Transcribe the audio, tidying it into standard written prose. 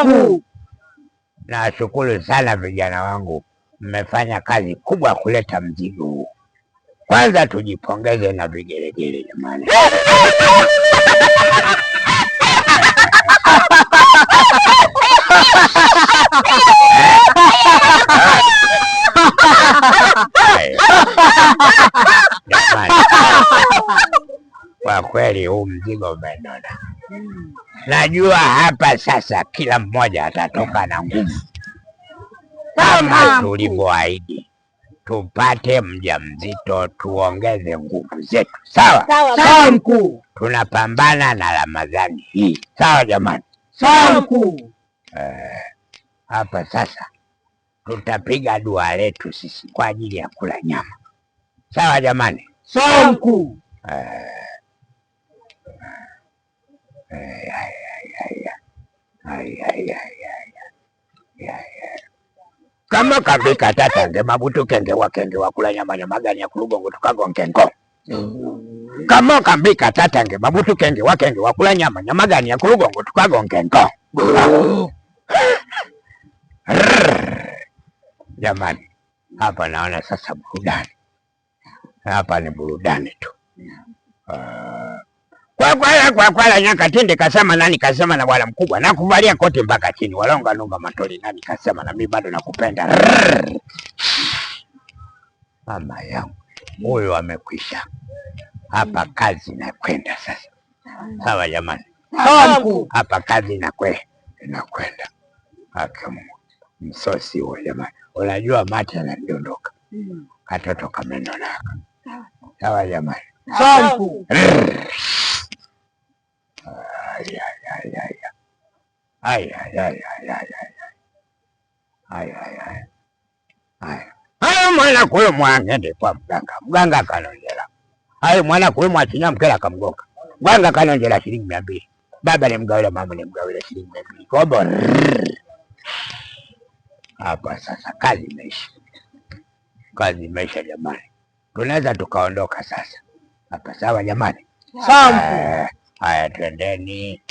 mkuu. Nashukuru sana vijana wangu, mmefanya kazi kubwa kuleta mzigo huu. Kwanza tujipongeze na vigelegele jamani. Kwa kweli huu mzigo umenona. Najua hapa sasa kila mmoja atatoka na nguvu kama tulivyoahidi. Tupate mjamzito tuongeze nguvu zetu. Sawa? Sawa mkuu. Tunapambana na Ramadhani hii. Sawa jamani? Sawa mkuu. Hapa sasa tutapiga dua letu sisi kwa ajili ya kula nyama. Sawa jamani? Sawa mkuu. Kama kabika tatange mabutu kenge wakula nyama gani ya kulugongo tukago nkengo. Kama kabika tatange mabutu kenge wakula nyama gani ya kulugongo tukago nkengo. Jamani, hapa naona sasa burudani. Hapa ni burudani tu. Kwa kwala Nyakatinde kasema nani kasema na bwana mkubwa na kuvalia koti mpaka chini walonga nunga matoli nani kasema na mimi bado nakupenda. Mama yangu huyo amekwisha. Hapa kazi na kwenda sasa. Sawa jamani? Sawa mkuu. Hapa kazi na kwenda. Akamu msosi huo jamani. Unajua mate yanadondoka. Katoto kamenonaka. Sawa jamani? Sawa mkuu. Hayo mwana kuyo mwangende kwa mganga kanonjela. Hayo mwana kuyo mwachinya mkela kamgoka. Mganga kanonjela shilingi 200. Baba ni mgawile, mama ni mgawile shilingi 200. Kobo. Hapa sasa kazi imeisha. Kazi imeisha jamani. Tunaweza tukaondoka sasa. Hapa sawa jamani? Sawa mkuu. Haya twendeni.